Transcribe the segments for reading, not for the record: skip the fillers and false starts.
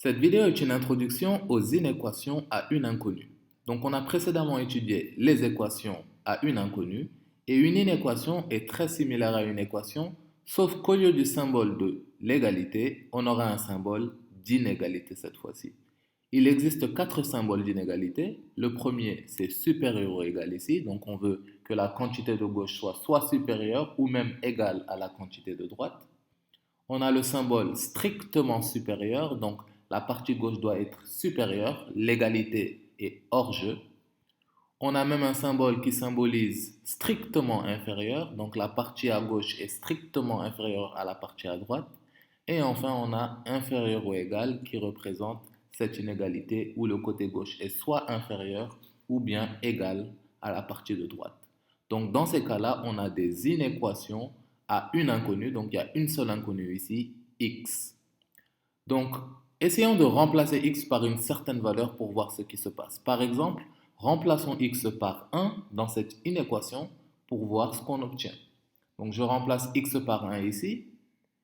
Cette vidéo est une introduction aux inéquations à une inconnue. Donc on a précédemment étudié les équations à une inconnue et une inéquation est très similaire à une équation, sauf qu'au lieu du symbole de l'égalité, on aura un symbole d'inégalité cette fois-ci. Il existe quatre symboles d'inégalité. Le premier, c'est supérieur ou égal ici, donc on veut que la quantité de gauche soit supérieure ou même égale à la quantité de droite. On a le symbole strictement supérieur, donc la partie gauche doit être supérieure, l'égalité est hors jeu. On a même un symbole qui symbolise strictement inférieur, donc la partie à gauche est strictement inférieure à la partie à droite. Et enfin, on a inférieur ou égal qui représente cette inégalité où le côté gauche est soit inférieur ou bien égal à la partie de droite. Donc dans ces cas-là, on a des inéquations à une inconnue, donc il y a une seule inconnue ici, x. Donc, essayons de remplacer x par une certaine valeur pour voir ce qui se passe. Par exemple, remplaçons x par 1 dans cette inéquation pour voir ce qu'on obtient. Donc, je remplace x par 1 ici,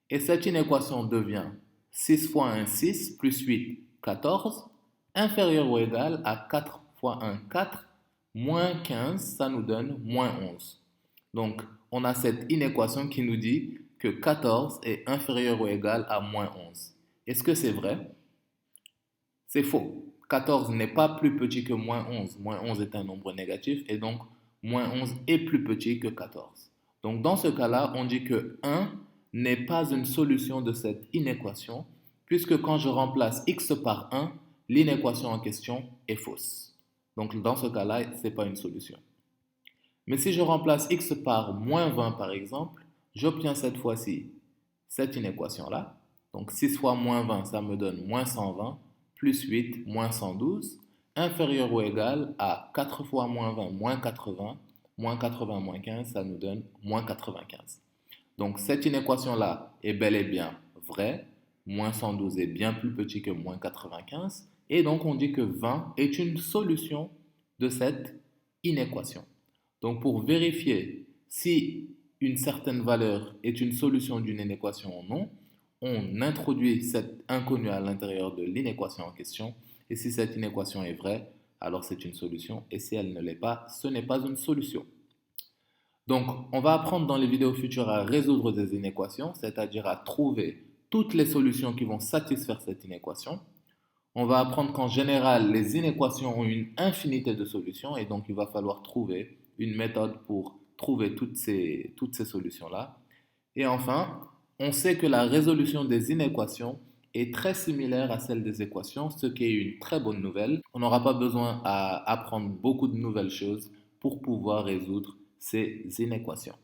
et cette inéquation devient 6 fois 1, 6, plus 8, 14, inférieur ou égal à 4 fois 1, 4, moins 15, ça nous donne moins 11. Donc, on a cette inéquation qui nous dit que 14 est inférieur ou égal à moins 11. Est-ce que c'est vrai? C'est faux. 14 n'est pas plus petit que moins 11. Moins 11 est un nombre négatif et donc moins 11 est plus petit que 14. Donc dans ce cas-là, on dit que 1 n'est pas une solution de cette inéquation puisque quand je remplace x par 1, l'inéquation en question est fausse. Donc dans ce cas-là, ce n'est pas une solution. Mais si je remplace x par moins 20 par exemple, j'obtiens cette fois-ci cette inéquation-là. Donc 6 fois moins 20, ça me donne moins 120, plus 8, moins 112, inférieur ou égal à 4 fois moins 20, moins 80, moins 15, ça nous donne moins 95. Donc cette inéquation-là est bel et bien vraie, moins 112 est bien plus petit que moins 95, et donc on dit que 20 est une solution de cette inéquation. Donc pour vérifier si une certaine valeur est une solution d'une inéquation ou non, on introduit cette inconnue à l'intérieur de l'inéquation en question. Et si cette inéquation est vraie, alors c'est une solution. Et si elle ne l'est pas, ce n'est pas une solution. Donc, on va apprendre dans les vidéos futures à résoudre des inéquations, c'est-à-dire à trouver toutes les solutions qui vont satisfaire cette inéquation. On va apprendre qu'en général, les inéquations ont une infinité de solutions et donc il va falloir trouver une méthode pour trouver toutes ces solutions-là. Et enfin, on sait que la résolution des inéquations est très similaire à celle des équations, ce qui est une très bonne nouvelle. On n'aura pas besoin à apprendre beaucoup de nouvelles choses pour pouvoir résoudre ces inéquations.